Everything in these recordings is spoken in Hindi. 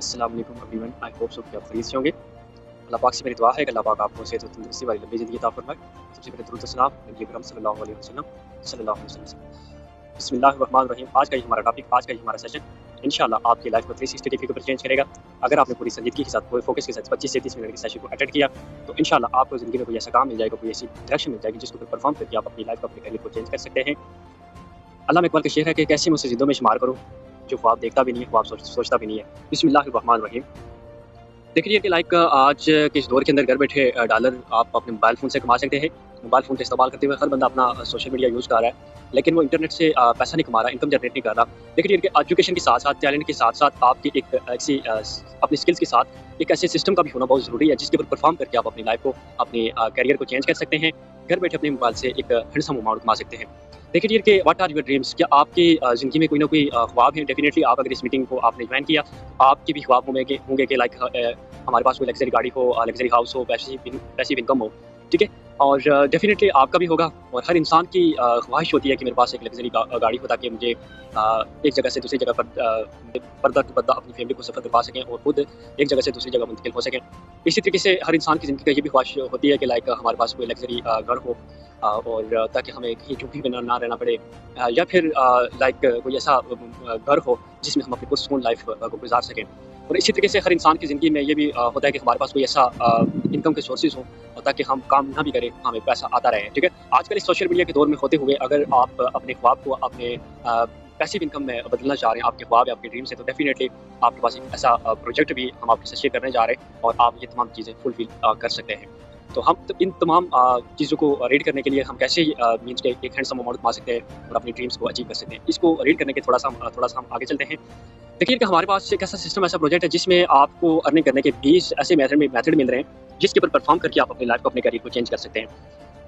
अस्सलाम वालेकुम एवरीवन। आई होप सो कि आप खैरियत से होंगे। अल्लाह पाक से मेरी दुआ है कि अल्लाह पाक आपको सेहत और तंदुरुस्ती वाली लंबी ज़िंदगी अता फरमाए। सबसे पहले दुरूद व सलाम नबी अकरम सल्लल्लाहु अलैहि वसल्लम। बिस्मिल्लाहिर्रहमानिर्रहीम। आज का ही हमारा टॉपिक, आज का ही हमारा सेशन इंशाल्लाह आपकी लाइफ को 360 डिग्री पर चेंज करेगा। अगर आपने पूरी संजीदगी के साथ, पूरे फोकस के साथ 25 से 30 मिनट के सेशन को अटेंड किया तो इंशाल्लाह आपको ज़िंदगी में कोई ऐसा काम मिल जाएगा, कोई ऐसी डायरेक्शन मिल जाएगी जिसको परफॉर्म करके आप अपनी लाइफ को, अपने करियर को चेंज कर सकते हैं। अल्लामा इकबाल का शेर है कि कैसे मुझसे ज़िद्दों में शुमार करूँ जो ख्वाब देखता भी नहीं है, ख्वाब सोचता भी नहीं है। बिस्मिल्लाहिर्रहमानिर्रहीम। देखिए कि आज के इस दौर के अंदर घर बैठे डॉलर आप अपने मोबाइल फ़ोन से कमा सकते हैं। मोबाइल फ़ोन का इस्तेमाल करते हुए हर बंदा अपना सोशल मीडिया यूज़ कर रहा है, लेकिन वो इंटरनेट से पैसा नहीं कमा रहा, इनकम जनरेट नहीं कर रहा। देखिए कि एजुकेशन के साथ-साथ, टैलेंट के साथ-साथ आपकी एक ऐसी अपनी स्किल्स के साथ एक ऐसे सिस्टम का भी होना बहुत ज़रूरी है, जिसके ऊपर परफ़ॉर्म करके आप अपनी लाइफ़ को, अपने करियर को चेंज कर सकते हैं। घर बैठे अपने मोबाइल से एक हैंडसम अमाउंट कमा सकते हैं। देखिए कि व्हाट आर योर ड्रीम्स? क्या आपकी ज़िंदगी में कोई ना कोई ख्वाब है? डेफ़िनेटली आप अगर इस मीटिंग को आपने जॉइन किया, आपके भी ख्वाब होंगे कि लाइक हमारे पास कोई लग्ज़री गाड़ी हो, लग्ज़री हाउस हो, पैसिव इनकम हो, ठीक है? और डेफ़िनेटली आपका भी होगा और हर इंसान की ख्वाहिश होती है कि मेरे पास एक लग्ज़री गाड़ी हो, ताकि मुझे एक जगह से दूसरी जगह पर पर्दा टू पर्दा अपनी फैमिली को सफ़र करवा सकें और खुद एक जगह से दूसरी जगह मुंतकिल हो सकें। इसी तरीके से हर इंसान की ज़िंदगी का ये भी ख्वाहिश होती है कि लाइक हमारे पास कोई लग्ज़री घर हो, और ताकि हमें कहीं झुग्गी में ना रहना पड़े, या फिर लाइक कोई ऐसा घर हो जिसमें हम अपनी पुरसुकून लाइफ को गुजार सकें। और इसी तरीके से हर इंसान की ज़िंदगी में ये भी होता है कि हमारे पास कोई ऐसा इनकम के सोर्सेज हों, और ताकि हम काम ना भी करें, हमें पैसा आता रहे, ठीक है? आजकल इस सोशल मीडिया के दौर में होते हुए अगर आप अपने ख्वाब को अपने पैसिव इनकम में बदलना चाह रहे हैं, आपके ख्वाब है, आपके ड्रीम्स है, तो डेफिनेटली आपके पास एक ऐसा प्रोजेक्ट भी हम आपके साथ शेयर करने जा रहे हैं और आप ये तमाम चीज़ें फुलफिल कर सकते हैं। तो हम इन तमाम चीज़ों को रीड करने के लिए हम कैसे मीन्स के एक हैंडसम अमाउंट कमा सकते हैं और अपनी ड्रीम्स को अचीव कर सकते हैं। इसको रीड करने के थोड़ा सा हम आगे चलते हैं। देखिए कि हमारे पास एक ऐसा सिस्टम, ऐसा प्रोजेक्ट है जिसमें आपको अर्निंग करने के 20 ऐसे मेथड मिल रहे हैं, जिसके ऊपर परफॉर्म करके आप अपनी लाइफ को, अपने करियर को चेंज कर सकते हैं।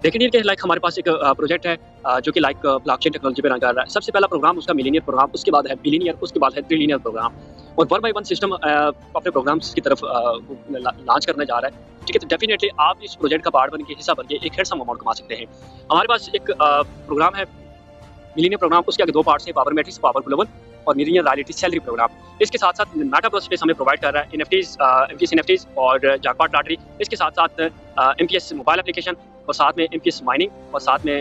देखिए कि लाइक हमारे पास एक प्रोजेक्ट है जो कि लाइक ब्लॉकचेन टेक्नोलॉजी पे रन कर रहा है। सबसे पहला प्रोग्राम उसका मिलीनियर प्रोग्राम, उसके बाद है बिलियनियर, उसके बाद है ट्रिलियनियर प्रोग्राम, और वन बाय वन सिस्टम अपने प्रोग्राम्स की तरफ लॉन्च करने जा रहा है, ठीक है? तो डेफिनेटली आप इस प्रोजेक्ट का पार्ट बन के, हिस्सा बन के एक हैंडसम अमाउंट कमा सकते हैं। हमारे पास एक प्रोग्राम है मिलीनियर प्रोग्राम, उसके आगे 2 पार्ट्स हैं, पावर मैट्रिक्स, पावर ग्लोबल, और मिलीनियर रॉयल्टी सैलरी प्रोग्राम। इसके साथ-साथ मेटावर्स स्पेस हमें प्रोवाइड कर रहा है, एमपीएस एनएफटीज और जैकपॉट लॉटरी। इसके साथ-साथ एमपीएस मोबाइल एप्लीकेशन, और साथ में एमपीएस माइनिंग, और साथ में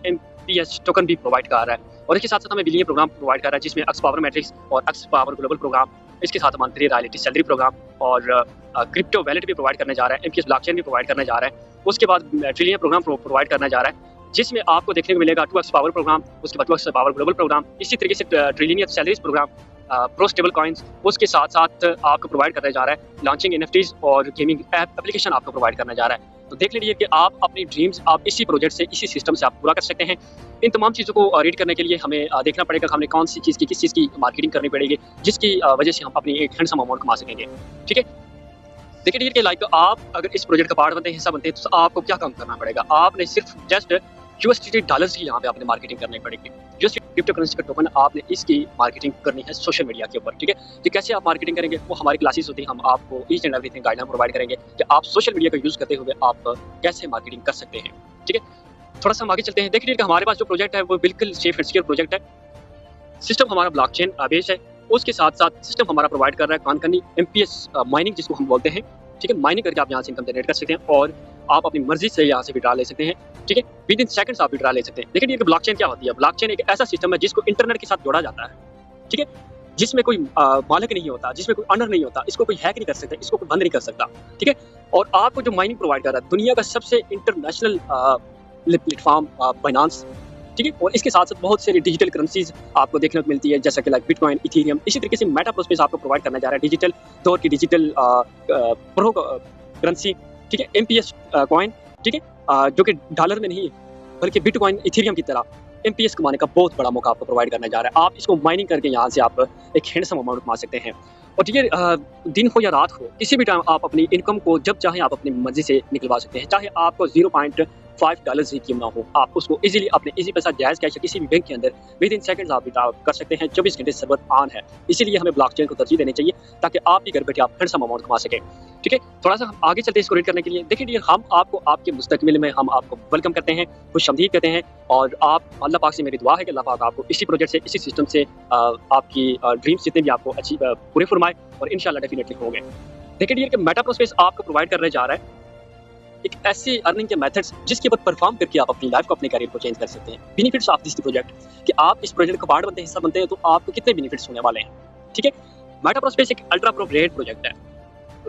एमपीएस टोकन भी प्रोवाइड कर रहा है। और इसके साथ-साथ हमें बिलियनियर प्रोग्राम प्रोवाइड कर रहा है, जिसमें एक्स पावर मैट्रिक्स और एक्स पावर ग्लोबल प्रोग्राम। इसके साथ हम मंथली रॉयल्टी सैलरी प्रोग्राम और क्रिप्टो वैलेट भी प्रोवाइड करने जा रहा है, एमपीएस ब्लॉकचेन भी प्रोवाइड करने जा रहा है। उसके बाद ट्रिलियन प्रोग्राम प्रोवाइड करने जा रहा है, जिसमें आपको देखने को मिलेगा 2x पावर प्रोग्राम, उसके बाद 2x पावर ग्लोबल प्रोग्राम, इसी तरीके से trillionaire salaries program, pro stable coins. उसके साथ-साथ आपको प्रोवाइड करने जा रहा है लॉन्चिंग एनएफटीज और गेमिंग एप्लीकेशन आपको प्रोवाइड करने जा रहा है। तो देख लीजिए कि आप अपनी ड्रीम्स आप इसी प्रोजेक्ट से, इसी सिस्टम से आप पूरा कर सकते हैं। इन तमाम चीज़ों को रीड करने के लिए हमें देखना पड़ेगा कि हमने कौन सी चीज़ की, किस चीज़ की मार्केटिंग करनी पड़ेगी, जिसकी वजह से हम अपनी एक हैंडसम अमाउंट कमा सकेंगे, ठीक है? देखिए कि लाइक आप अगर इस प्रोजेक्ट का पार्ट बनते हैं, हिस्सा बनते हैं, तो आपको क्या काम करना पड़ेगा? आपने सिर्फ जस्ट यूएसडी डॉलर्स की यहाँ पे आपने मार्केटिंग करनी पड़ेगी। यूएसडी क्रिप्टो करेंसी का टोकन आपने इसकी मार्केटिंग करनी है सोशल मीडिया के ऊपर, ठीक है? तो कैसे आप मार्केटिंग करेंगे, वो हमारी क्लासेस होती हैं, हम आपको each and everything guideline provide करेंगे कि आप सोशल मीडिया का यूज़ करते हुए आप कैसे मार्केटिंग कर सकते हैं, ठीक है? थोड़ा सा हम आगे चलते हैं। देखिए कि हमारे पास जो प्रोजेक्ट है वो बिल्कुल सेफ एंड सिक्योर प्रोजेक्ट है। सिस्टम हमारा ब्लॉकचेन बेस्ड है। उसके साथ-साथ सिस्टम हमारा प्रोवाइड कर रहा है कॉनकनी एमपीएस माइनिंग, जिसको हम बोलते हैं, ठीक है? माइनिंग करके आप यहाँ से इनकम जनरेट कर सकते हैं और आप अपनी मर्जी से यहाँ से विड्रॉ ले सकते हैं, ठीक है? विदिन सेकंड्स आप विड्रॉ ले सकते हैं। लेकिन ये ब्लॉकचेन क्या होती है? ब्लॉकचेन एक ऐसा सिस्टम है जिसको इंटरनेट के साथ जोड़ा जाता है, ठीक है? जिसमें कोई मालिक नहीं होता, जिसमें कोई ऑनर नहीं होता, इसको कोई हैक नहीं कर सकता, इसको कोई बंद नहीं कर सकता, ठीक है? और आपको जो माइनिंग प्रोवाइड कर रहा है दुनिया का सबसे इंटरनेशनल प्लेटफॉर्म बाइनेंस, ठीक है? और इसके साथ-साथ बहुत सारी डिजिटल करेंसीज आपको देखने को मिलती है, जैसा कि लाइक बिटकॉइन, इथेरियम। इसी तरीके से मेटावर्स स्पेस आपको प्रोवाइड करने जा रहा है डिजिटल दौर की डिजिटल प्रो करेंसी, ठीक है? एमपीएस कॉइन, ठीक है? जो कि डॉलर में नहीं है, बल्कि बिटकॉइन, इथेरियम की तरह एमपीएस कमाने का बहुत बड़ा मौका आपको प्रोवाइड करने जा रहा है। आप इसको माइनिंग करके यहाँ से आप एक हैंडसम अमाउंट कमा सकते हैं। और ठीक है, दिन हो या रात हो, किसी भी टाइम आप अपनी इनकम को जब चाहे आप अपनी मर्जी से निकलवा सकते हैं। चाहे आपको $5 ही क्यों ना हो, आप उसको इजीली अपने इजी पैसा, जायज़ कैश या किसी भी बैंक के अंदर विद इन सेकंड्स आप विड्रॉ कर सकते हैं। 24 घंटे सर्वर ऑन है, इसीलिए हमें ब्लॉकचेन को तरजीह देनी चाहिए ताकि आप भी घर बैठे आप हैंडसम अमाउंट कमा सकें। ठीक है, थोड़ा सा हम आगे चलते हैं इसको रीड करने के लिए। देखिए डियर, हम आपको आपके मुस्तकबिल में हम आपको वेलकम करते हैं, खुशामदीद कहते हैं, और आप अल्लाह पाक से मेरी दुआ है कि अल्लाह पाक आपको इसी प्रोजेक्ट से, इसी सिस्टम से आपकी ड्रीम्स जितने भी आपको अच्छी पूरे फरमाए और इंशाल्लाह डेफिनेटली होंगे। देखिए डियर, कि मेटा प्रोस्पेस आपको प्रोवाइड करने जा रहा है एक ऐसी अर्निंग के मेथड्स जिसके ऊपर परफॉर्म करके आप अपनी लाइफ को, अपने करियर को चेंज कर सकते हैं। बेनिफिट्स ऑफ दिस प्रोजेक्ट, कि आप इस प्रोजेक्ट का पार्ट बनते हैं, हिस्सा बनते हैं, तो आपको कितने बेनिफिट्स होने वाले हैं। ठीक है, मेटा प्रोस्पेस एक अल्ट्रा प्रो ग्रेड प्रोजेक्ट है,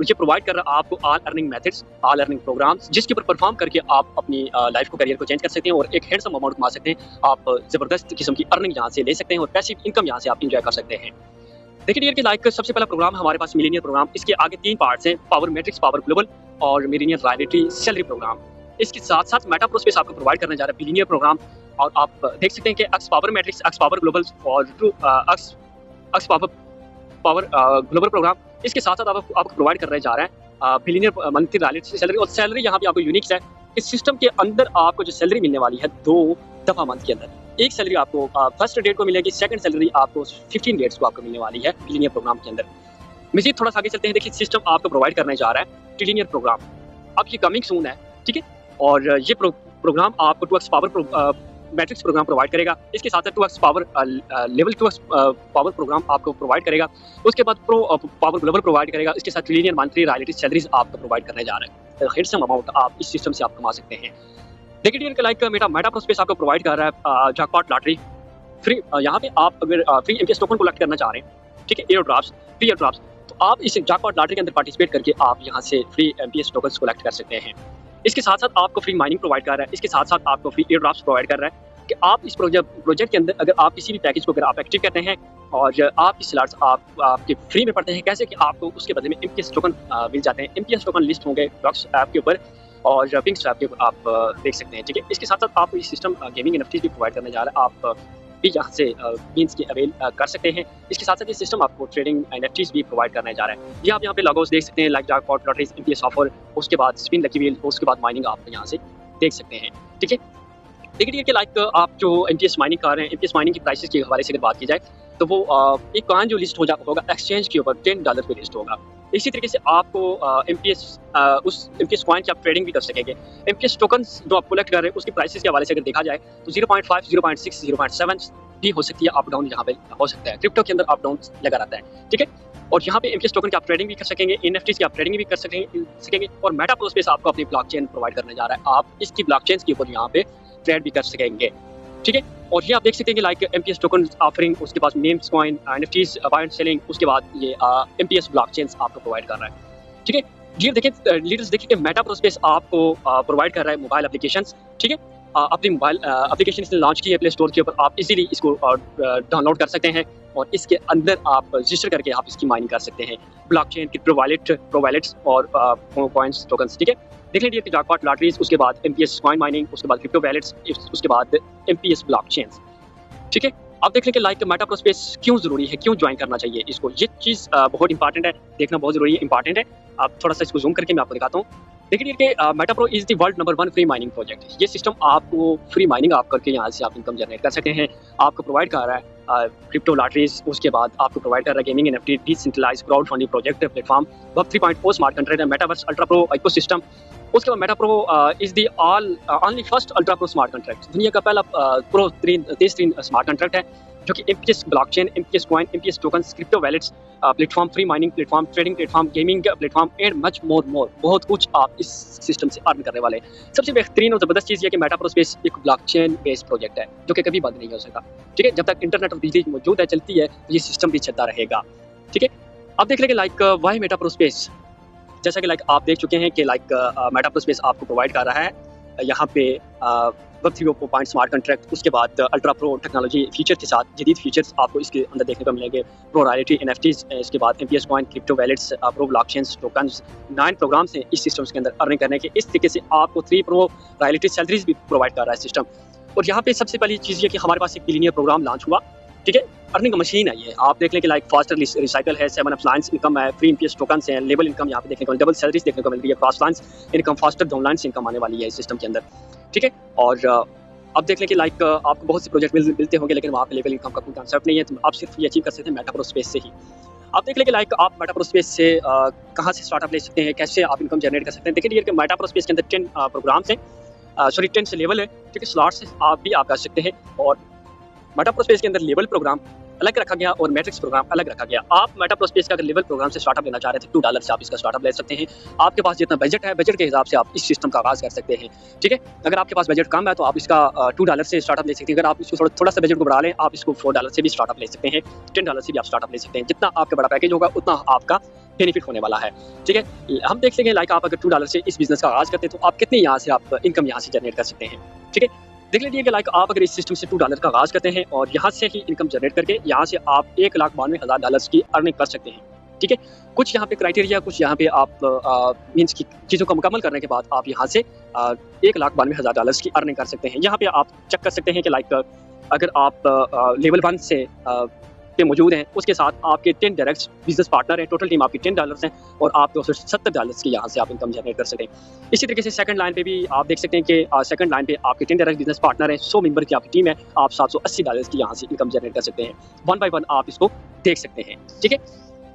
ये प्रोवाइड कर रहा है आपको all earning methods, all earning programs, जिसके ऊपर परफॉर्म करके आप अपनी लाइफ को, करियर को चेंज कर सकते हैं और एक हैंडसम अमाउंट कमा सकते हैं। आप जबरदस्त किस्म की अर्निंग यहाँ से ले सकते हैं और पैसिव इनकम यहाँ से आप इंजॉय कर सकते हैं। देखिए डियर, कि लाइक सबसे पहला प्रोग्राम हमारे पास मिलीनियर प्रोग्राम, इसके आगे 3 पार्ट्स हैं, पावर मैट्रिक्स, पावर ग्लोबल और मिलीनियर रॉयल्टी सैलरी प्रोग्राम। इसके साथ साथ मेटा प्रोस्पेस आपको प्रोवाइड करने जा रहा है बिलियनियर प्रोग्राम, और आप देख सकते हैं कि x power matrix, x power global और एक्स पावर ग्लोबल प्रोग्राम, इसके साथ साथ आपको प्रोवाइड करने जा रहा है बिलियनियर मंथली रॉयल्टी सैलरी। और सैलरी यहाँ पे आपको यूनिक है, इस सिस्टम के अंदर आपको जो सैलरी मिलने वाली है 2 दफ़ा मंथ के अंदर। एक सैलरी आपको फर्स्ट डेट को मिलेगी, सेकंड सैलरी आपको 15 डेट्स को आपको मिलने वाली है बिलियनियर प्रोग्राम के अंदर। मज़ीद थोड़ा सा आगे चलते हैं। देखिए, सिस्टम आपको प्रोवाइड करने जा रहा है ट्रिलियनियर प्रोग्राम, अब ये कमिंग सून है। ठीक है, और ये प्रोग्राम आपको 2x power matrix programme provide करेगा, इसके साथ साथ 2x power level 2x power program आपको प्रोवाइड करेगा, उसके बाद प्रो पावर ग्लोबल प्रोवाइड करेगा, इसके साथ ट्रिलियनियर मंथली रॉयल्टी सैलरीज आपको प्रोवाइड करने जा रहा है। हैंडसम अमाउंट आप इस सिस्टम से आप कमा सकते हैं। देखिए डियर, लाइक मेटा प्रोस्पेस आपको प्रोवाइड कर रहा है जैकपॉट लॉटरी फ्री। यहाँ पे आप अगर फ्री एमटीएस टोकन कलेक्ट करना चाह रहे हैं, ठीक है, air drops, free air drops, तो आप इस जैकपॉट लॉटरी के अंदर पार्टिसिपेट करके आप यहाँ से फ्री एमटीएस टोकन्स कलेक्ट कर सकते हैं। इसके साथ साथ आपको फ्री माइनिंग प्रोवाइड कर रहा है, इसके साथ साथ आपको फ्री एयर ड्रॉप्स प्रोवाइड कर रहा है कि आप इस प्रोजेक्ट के अंदर अगर आप किसी भी पैकेज को अगर आप एक्टिव करते हैं और आपकी स्लॉट्स आपके फ्री में पड़ते हैं, कैसे कि आपको उसके बदले में एमटीएस टोकन मिल जाते हैं। एमटीएस टोकन लिस्ट होंगे ब्लॉक्स ऐप के ऊपर और पिंक्स ऐप के ऊपर आप देख सकते हैं। ठीक है, इसके साथ साथ आपको इस सिस्टम गेमिंग एनएफटीज भी प्रोवाइड करने जा रहा है, आप भी यहाँ से मीन्स की अवेल कर सकते हैं। इसके साथ साथ ये सिस्टम आपको ट्रेडिंग एनएफटीज भी प्रोवाइड करना जा रहा है। ये आप यहाँ पे लॉगोस देख सकते हैं, like jackpot lotteries, MTS offer, उसके बाद स्पिन लकी व्हील, उसके बाद माइनिंग आप यहाँ से देख सकते हैं। ठीक है, देखिए कि लाइक आप जो एमटीएस माइनिंग कर रहे हैं, एमटीएस माइनिंग की प्राइसेस के हवाले से अगर बात की जाए तो वो एक कॉइन जो लिस्ट होगा एक्सचेंज के ऊपर $10 पे लिस्ट होगा। इसी तरीके से आपको एमटीएस उस एमटीएस कॉइन की आप ट्रेडिंग भी कर सकेंगे। एमटीएस टोकन्स जो आप कलेक्ट कर रहे हैं उसकी प्राइसेस के हवाले से अगर देखा जाए तो 0.5, 0.6, 0.7 भी हो सकती है, अप डाउन यहाँ पे हो सकता है। क्रिप्टो के अंदर अप डाउन लगा रहता है। ठीक है, और यहाँ पे एमटीएस टोकन की आप ट्रेडिंग भी कर सकेंगे, एनएफटीज की आप ट्रेडिंग भी कर सकेंगे और मेटा प्रोस्पेस आपको अपनी ब्लॉकचेन प्रोवाइड करने जा रहा है, आप इसकी ब्लॉकचेन के ऊपर यहाँ पे ट्रेड भी कर सकेंगे। ठीक है, और ये आप देख सकते हैं कि लाइक एमटीएस टोकन ऑफरिंग, उसके बाद memes coin, NFTs buy and selling, उसके बाद ये एमटीएस ब्लॉकचेन्स आपको प्रोवाइड कर रहा है। ठीक है जी, देखिए लीडर्स, देखिए कि मेटा प्रोस्पेस आपको प्रोवाइड कर रहा है मोबाइल एप्लीकेशंस। ठीक है, अपनी मोबाइल एप्लीकेशन इसने लॉन्च की है प्ले स्टोर के ऊपर, आप इजीली इसको डाउनलोड कर सकते हैं और इसके अंदर आप रजिस्टर करके आप इसकी माइनिंग कर सकते हैं। ब्लॉकचेन की प्रो वैलेट्स और कॉइन्स टोकन्स। ठीक है, देख लीजिए कि जैकपॉट लॉटरीज, उसके बाद एमटीएस कॉइन माइनिंग, उसके बाद क्रिप्टो वैलेट्स, उसके बाद एमटीएस ब्लॉकचेन्स। ठीक है, आप देख लें कि लाइक मेटा प्रोस्पेस क्यों जरूरी है, क्यों ज्वाइन करना चाहिए इसको। ये चीज़ बहुत इंपॉर्टेंट है, देखना बहुत जरूरी है, इंपॉर्टेंट है। आप थोड़ा सा इसको जूम करके मैं आपको दिखाता हूँ। देखिए कि Meta pro is the world number 1 free mining project. ये सिस्टम आपको फ्री माइनिंग आप करके यहाँ से आप इनकम जनरेट कर सकते हैं। आपको प्रोवाइड कर रहा है क्रिप्टो लॉटरीज, उसके बाद आपको प्रोवाइड कर रहा है gaming NFT, decentralised crowd funding project platform, web 3.0 smart contract, metaverse, ultra pro ecosystem. उसके बाद meta pro is the only first ultra pro smart contract, दुनिया का पहला प्रो 3 स्मार्ट कॉन्ट्रैक्ट है जो कि MTS blockchain, MTS coin, MTS tokens, crypto wallets platform, free mining platform, trading platform, gaming platform and much more बहुत कुछ आप इस सिस्टम से अर्न करने वाले हैं। सबसे बेहतरीन और ज़बरदस्त चीज़ ये कि मेटा प्रोस्पेस एक ब्लॉकचेन बेस्ड प्रोजेक्ट है जो कि कभी बंद नहीं हो सकता। ठीक है, जब तक इंटरनेट और बिजली मौजूद है, चलती है, तो ये सिस्टम भी चलता रहेगा। ठीक है, अब देख लेंगे लाइक वाई मेटा प्रोस्पेस। जैसा कि लाइक आप देख चुके हैं कि लाइक मेटा प्रोस्पेस आपको प्रोवाइड कर रहा है यहाँ पे वेब 3.0 स्मार्ट कॉन्ट्रैक्ट, उसके बाद अल्ट्रा प्रो टेक्नोलॉजी फीचर के साथ जदीद फीचर्स आपको इसके अंदर देखने को मिलेंगे। प्रो रॉयल्टी, एनएफटीज, इसके बाद MTS coin, crypto wallets, pro blockchains, tokens, 9 programs हैं इस सिस्टम्स के अंदर अर्निंग करने के। इस तरीके से आपको 3 प्रो रॉयल्टी सैलरीज भी प्रोवाइड कर रहा है सिस्टम। और यहाँ पे सबसे पहली चीज़ ये कि हमारे पास एक बिलियनियर प्रोग्राम लॉन्च हुआ। ठीक है, अर्निंग मशीन है ये, आप देख लें कि लाइक फास्टर रिसाइकल है, 7 अप्लायंस इनकम है, फ्री एमटीएस टोकन्स हैं, लेबल इनकम यहाँ पे देखने को, डबल सैलरीज देखने को मिल रही है, cross lines income, faster down lines income आने वाली है इस सिस्टम के अंदर। ठीक है। और अब देख लें कि लाइक आपको बहुत से प्रोजेक्ट मिलते होंगे, लेकिन वहाँ पे लेवल इनकम का कोई कंसेप्ट नहीं है, तो आप सिर्फ ये अचीव कर सकते हैं मेटा प्रो स्पेस से ही। आप देख लें कि लाइक आप मेटा प्रो स्पेस से कहाँ से स्टार्टअप ले सकते हैं, कैसे आप इनकम जनरेट कर सकते हैं। देखिए कि मेटा प्रो स्पेस के अंदर 10 प्रोग्राम्स हैं, सॉरी 10 से लेवल है, ठीक है। स्लॉट्स आप भी आप कर सकते हैं, और मेटा प्रो स्पेस के अंदर लेवल प्रोग्राम अलग रखा गया और मैट्रिक्स प्रोग्राम अलग रखा गया। आप मेटा प्रो स्पेस का अगर लेवल प्रोग्राम से स्टार्टअप लेना चाह रहे थे, $2 से आप इसका स्टार्टअप ले सकते हैं। आपके पास जितना बजट है, बजट के हिसाब से आप इस सिस्टम का आगाज़ कर सकते हैं, ठीक है। अगर आपके पास बजट कम है तो आप इसका $2 से स्टार्टअप ले सकते हैं। अगर आप इसको थोड़ा सा बजट को बढ़ा लें, आप इसको $4 से भी स्टार्टअप ले सकते हैं, $10 से भी आप स्टार्टअप ले सकते हैं। जितना आपका बड़ा पैकेज होगा उतना आपका बेनिफिट होने वाला है, ठीक है। हम देख लेंगे लाइक आप अगर $2 से इस बिजनेस का आगाज़ करते हैं तो आप कितनी यहाँ से आप इनकम यहाँ से जनरेट कर सकते हैं, ठीक है। देख लीजिए कि लाइक आप अगर इस सिस्टम से $2 का आगाज़ करते हैं और यहाँ से ही इनकम जनरेट करके यहाँ से आप $1,92,000 की अर्निंग कर सकते हैं, ठीक है। कुछ यहाँ पे क्राइटेरिया, कुछ यहाँ पे आप मीन्स की चीज़ों को मुकम्मल करने के बाद आप यहाँ से $1,92,000 की अर्निंग कर सकते हैं। यहाँ पे आप चेक कर सकते हैं कि लाइक अगर आप लेवल 1 से पे मौजूद हैं, उसके साथ आपके 10 डायरेक्ट बिजनेस पार्टनर हैं, टोटल टीम आपकी $10 हैं, और आप $270 की यहाँ से आप इनकम जनरेट कर सकते हैं। इसी तरीके से सेकंड लाइन पे भी आप देख सकते हैं कि सेकंड लाइन पे आपके 10 डायरेक्ट बिजनेस पार्टनर हैं, 100 मेंबर की आपकी टीम है, आप $780 की यहाँ से इनकम जनरेट कर सकते हैं। 1 बाय 1 आप इसको देख सकते हैं, ठीक है।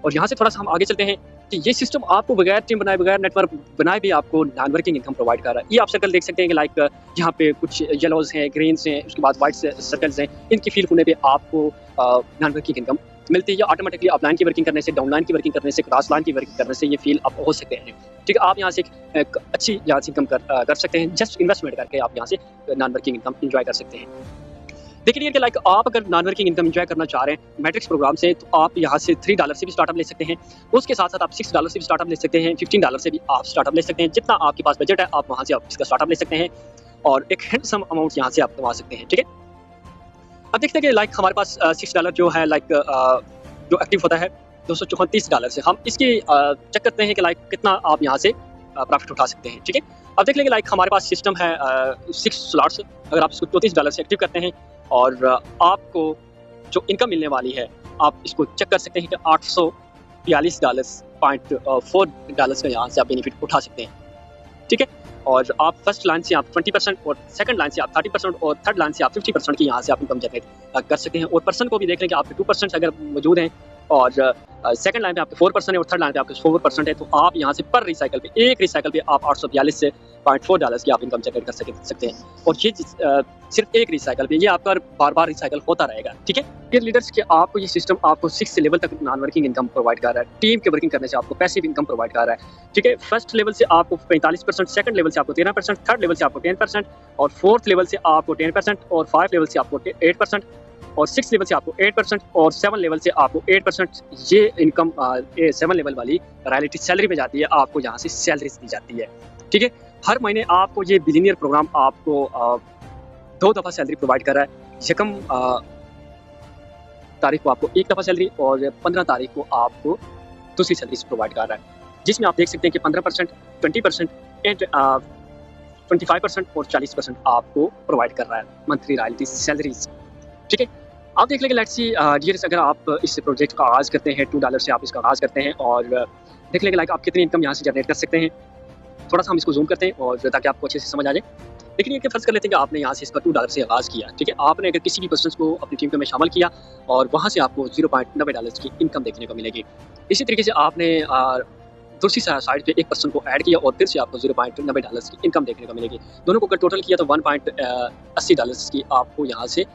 और यहाँ से थोड़ा सा हम आगे चलते हैं कि ये सिस्टम आपको बगैर टीम बनाए, बगैर नेटवर्क बनाए भी आपको नॉन वर्किंग इनकम प्रोवाइड कर रहा है। ये आप सर्कल देख सकते हैं कि लाइक यहाँ पे कुछ येलोज हैं, ग्रीन्स हैं, उसके बाद वाइट सर्कल्स हैं। इनकी फील होने पे आपको नॉन वर्किंग इनकम मिलती है, या ऑटोमेटिकली अपलाइन की वर्किंग करने से, डाउनलाइन की वर्किंग करने से, क्रॉस लाइन की वर्किंग करने से ये फील आप हो सकते हैं, ठीक है। आप यहाँ से एक अच्छी यहाँ से इनकम कर सकते हैं, जस्ट इन्वेस्टमेंट करके आप यहाँ से नॉन वर्किंग इनकम इंजॉय कर सकते हैं। देखिए कि लाइक आप अगर नॉन वर्किंग इनकम इंजॉय करना चाह रहे हैं मैट्रिक्स प्रोग्राम से, तो आप यहाँ से $3 से भी स्टार्टअप ले सकते हैं। उसके साथ साथ आप $6 से भी स्टार्टअप ले सकते हैं, $15 से भी आप स्टार्टअप ले सकते हैं। जितना आपके पास बजट है आप वहाँ से आप इसका स्टार्टअप ले सकते हैं, और एक हैंडसम अमाउंट यहाँ से आप कमा सकते हैं, ठीक है। अब देखते हैं कि लाइक हमारे पास $6 जो है लाइक जो एक्टिव होता है $234 से, हम इसकी चेक करते हैं कि लाइक कितना आप यहाँ से प्रॉफिट उठा सकते हैं, ठीक है। अब देख लेंगे लाइक हमारे पास सिस्टम है 6 स्लॉट्स। अगर आप इसको $34 से एक्टिव करते हैं और आपको जो इनकम मिलने वाली है, आप इसको चेक कर सकते हैं कि $842.4 का यहाँ से आप बेनिफिट उठा सकते हैं, ठीक है। और आप फर्स्ट लाइन से आप 20% और सेकंड लाइन से आप 30% और थर्ड लाइन से आप 50% की यहाँ से आप इनकम जनरेट कर सकते हैं। और पर्सन को भी देख लें कि आपके 2% अगर मौजूद हैं, और सेकंड लाइन पे आपके 4% है और थर्ड लाइन पे आपके 4% है, तो आप यहाँ से पर रिसाइकल पे, एक रिसाइकल पे आप $842.4 की आप इनकम जनरेट कर सकते हैं। और ये सिर्फ एक रिसाइकल पे, ये आपका बार बार रिसाइकल होता रहेगा, ठीक है। फिर लीडर्स के आपको ये सिस्टम आपको 6 लेवल तक नॉन वर्किंग इनकम प्रोवाइड कर रहा है। टीम के वर्किंग करने से आपको पैसिव इनकम प्रोवाइड कर रहा है, ठीक है। फर्स्ट लेवल से आपको 45%, सेकंड लेवल से आपको 13%, थर्ड लेवल से आपको 10%, और फोर्थ लेवल से आपको 10%, और 5 लेवल से आपको 8%, और 6 लेवल से आपको 8%, और 7 लेवल से आपको 8%। ये इनकम 7 लेवल वाली रॉयल्टी सैलरी में जाती है, आपको यहाँ से सैलरी दी जाती है, ठीक है। हर महीने आपको ये बिलियनियर प्रोग्राम आपको 2 दफ़ा सैलरी प्रोवाइड कर रहा है। यकम तारीख को आपको 1 दफ़ा सैलरी, और 15 तारीख को आपको दूसरी सैलरी प्रोवाइड कर रहा है, जिसमें आप देख सकते हैं कि 15%, 20% एंड 25% और 40% आपको प्रोवाइड कर रहा है मंथली रॉयल्टी सैलरीज, ठीक है। आप देख लेंगे लेट्स सी डियर्स, अगर आप इस प्रोजेक्ट का आगाज़ करते हैं, $2 से आप इसका आगाज़ करते हैं, और देख लेंगे लाइक आप कितनी इनकम यहाँ से जनरेट कर सकते हैं। थोड़ा सा हम इसको जूम करते हैं और ताकि आपको अच्छे से समझ आ जाए। लेकिन ये फर्ज कर लेते हैं कि आपने यहाँ से इसका $2 से आगाज़ किया, ठीक है। आपने अगर किसी भी पर्सन को अपनी टीम में शामिल किया और वहाँ से आपको $0.90 की इनकम देखने को मिलेगी। इसी तरीके से आपने दूसरी साइड पे एक पर्सन को ऐड किया और फिर से आपको $0.90 की इनकम देखने को मिलेगी। दोनों को अगर टोटल किया तो $1.80 की आपको यहाँ से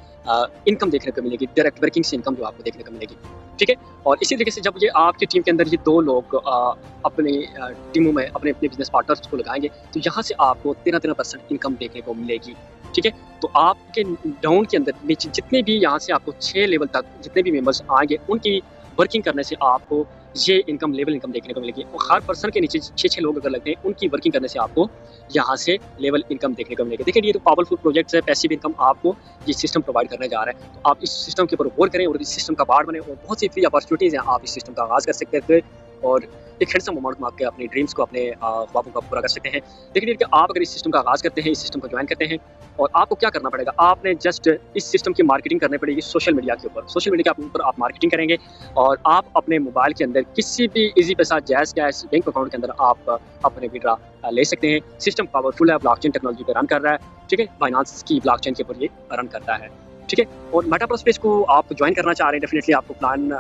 इनकम देखने को मिलेगी, डायरेक्ट वर्किंग से इनकम जो आपको देखने को मिलेगी, ठीक है। और इसी तरीके से जब ये आपकी टीम के अंदर ये 2 लोग अपनी टीमों में अपने बिजनेस पार्टनर्स को लगाएंगे, तो यहाँ से आपको 13% इनकम देखने को मिलेगी, ठीक है। तो आपके डाउन के अंदर नीचे जितने भी यहाँ से आपको 6 लेवल तक जितने भी मेंबर्स आएंगे, उनकी वर्किंग करने से आपको ये इनकम लेवल इनकम देखने को मिलेगी। और हर पर्सन के नीचे 6 लोग अगर लगते हैं, उनकी वर्किंग करने से आपको यहाँ से लेवल इनकम देखने को मिलेगी। देखिए ये तो पावरफुल प्रोजेक्ट्स है, पैसिव इनकम आपको ये सिस्टम प्रोवाइड करने जा रहा है। तो आप इस सिस्टम के ऊपर वर्क करें और इस सिस्टम का पार्ट बने, और बहुत सी फ्री अपॉर्चुनिटीज़ हैं, आप इस सिस्टम का आगाज़ कर सकते हैं। और एक हैंडसम अमाउंट में आपके अपने ड्रीम्स को, अपने ख्वाबों को पूरा कर सकते हैं। देखिए कि आप अगर इस सिस्टम का आगाज़ करते हैं, इस सिस्टम को ज्वाइन करते हैं, और आपको क्या करना पड़ेगा, आपने जस्ट इस सिस्टम की मार्केटिंग करनी पड़ेगी सोशल मीडिया के ऊपर। सोशल मीडिया के ऊपर आप मार्केटिंग करेंगे और आप अपने मोबाइल के अंदर किसी भी ईज़ी पैसा, जैज़ कैश बैंक अकाउंट के अंदर आप अपने विड्रा ले सकते हैं। सिस्टम पावरफुल है, ब्लॉकचेन टेक्नोलॉजी पे रन कर रहा है, ठीक है। बाइनेंस की ब्लॉकचेन के ऊपर ये रन करता है, ठीक है। और मेटा स्पेस को आप ज्वाइन करना चाह रहे हैं, डेफिनेटली आपको प्लान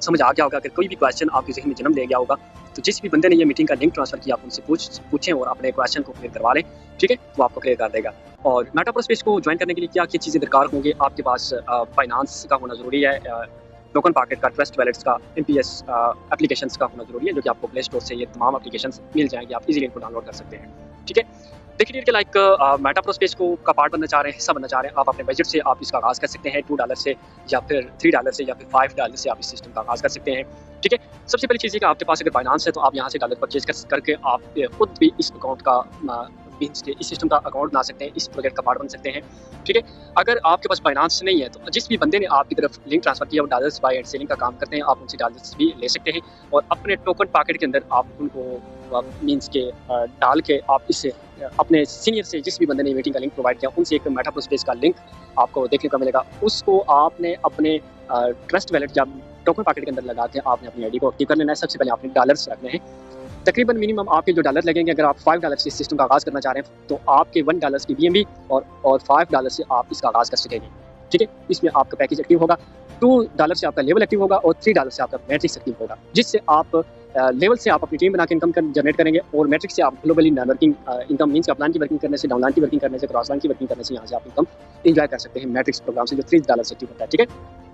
समझ आ गया होगा। अगर कोई भी क्वेश्चन आपके ज़हन में जन्म ले गया होगा, तो जिस भी बंदे ने ये मीटिंग का लिंक ट्रांसफ़र किया, आप उनसे पूछें और अपने क्वेश्चन को क्लियर करवा लें, ठीक है। वो आपको क्लियर कर देगा। और मेटा स्पेस को ज्वाइन करने के लिए क्या-क्या चीज़ें दरकार होंगी, आपके पास फाइनेंस का होना ज़रूरी है, टोकन पाकेट का, ट्रस्ट वैलेट्स का, एमपीएस एप्लीकेशंस का होना ज़रूरी है, जो कि आपको प्ले स्टोर से ये तमाम एप्लीकेशंस मिल जाएँगी, आप इज़िली इनको डाउनलोड कर सकते हैं, ठीक है। देखिए कि लाइक मेटा स्पेस को का पार्ट बनना चाह रहे हैं, हिस्सा बनना चाह रहे हैं, आप अपने बजट से आप इसका आगाज़ कर सकते हैं, $2 से या फिर $3 से या फिर $5 से आप इस सिस्टम का आगाज़ कर सकते हैं, ठीक है। सबसे पहली चीज़ ये कि आपके पास अगर फाइनेंस है, तो आप यहाँ से डॉलर परचेज़ करके आप खुद भी इस अकाउंट का मीन्स के इस सिस्टम का अकाउंट बना सकते हैं, इस प्रोजेक्ट का पार्ट बन सकते हैं, ठीक है। अगर आपके पास फाइनेंस नहीं है, तो जिस भी बंदे ने आपकी तरफ लिंक ट्रांसफ़र किया, वो डॉलर्स बाय एंड सेलिंग का काम करते हैं, आप उनसे डॉलर्स भी ले सकते हैं और अपने टोकन पॉकेट के अंदर आप उनको मीन्स के डाल के आप इससे अपने सीनियर से, जिस भी बंदे ने मीटिंग का लिंक प्रोवाइड किया, उनसे एक मेटा स्पेस का लिंक आपको देखने को मिलेगा। उसको आपने अपने ट्रस्ट वैलेट या टोकन पॉकेट के अंदर लगा के आपने अपनी आईडी को एक्टिव कर लेना है। सबसे पहले आपने डॉलर्स रखने हैं, तकरीबन मिनिमम आपके जो डॉलर लगेंगे, अगर आप $5 से इस सिस्टम का आगाज़ करना चाह रहे हैं, तो आपके $1 की BNB और $5 से आप इसका आगाज़ कर सकेंगे, ठीक है। इसमें आपका पैकेज एक्टिव होगा, $2 से आपका लेवल एक्टिव होगा और $3 से आपका मैट्रिक्स एक्टिव होगा, जिससे आप लेवल से आप अपनी टीम बना के इनकम जनरेट करेंगे और मैट्रिक्स से आप globally networking income means upline की वर्किंग करने से, डाउनलाइन की वर्किंग करने से, क्रॉसलाइन की वर्किंग करने से यहाँ से आप इनकम एंजॉय कर सकते हैं मैट्रिक्स प्रोग्राम से, जो $3 से एक्टिव होता है, ठीक है।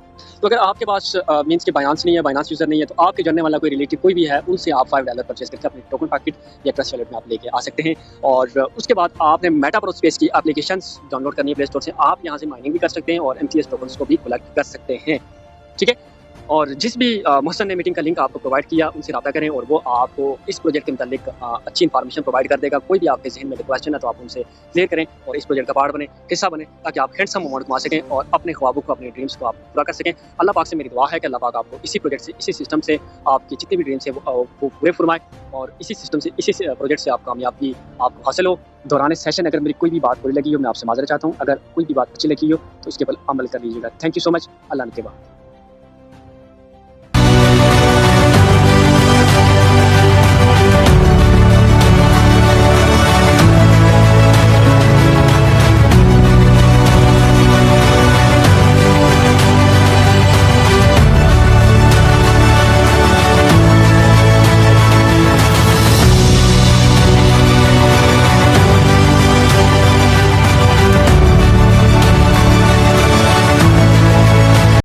तो अगर आपके पास मीन्स के बायनांस नहीं है, बायनांस यूज़र नहीं है, तो आपके जानने वाला कोई रिलेटिव कोई भी है, उनसे आप $5 परचेज़ करके अपने टोकन पॉकेट या ट्रस्ट वैलेट में आप लेके आ सकते हैं। और उसके बाद आपने मेटा स्पेस की एप्लीकेशंस डाउनलोड करनी है प्ले स्टोर से, आप यहाँ से माइनिंग भी कर सकते हैं और एमटीएस टोकन्स को भी कलेक्ट कर सकते हैं, ठीक है। और जिस भी मोहसन ने मीटिंग का लिंक आपको प्रोवाइड किया, उनसे रब्ता करें और वो आपको इस प्रोजेक्ट के मुतालिक अच्छी इन्फॉर्मेशन प्रोवाइड कर देगा। कोई भी आपके ज़हन में क्वेश्चन है, तो आप उनसे क्लियर करें और इस प्रोजेक्ट का पार्ट बने, हिस्सा बने, ताकि आप हैंडसम अमाउंट कमा सकें और अपने ख्वाबों को, अपने ड्रीम्स को आप पूरा कर सकें। अल्लाह पाक से मेरी दुआ है कि अल्लाह पाक आपको इसी प्रोजेक्ट से, इसी सिस्टम से आपकी जितनी भी ड्रीम्स है वो पूरे फरमाए और इसी सिस्टम से, इसी प्रोजेक्ट से आप कामयाबी आपको हासिल हो। दौरान सेशन अगर मेरी कोई भी बात बुरी लगी हो, मैं आपसे माज़रत चाहता हूँ। अगर कोई भी बात अच्छी लगी हो, तो उसके ऊपर अमल कर लीजिएगा। Thank you so much. Allah ने के बाद।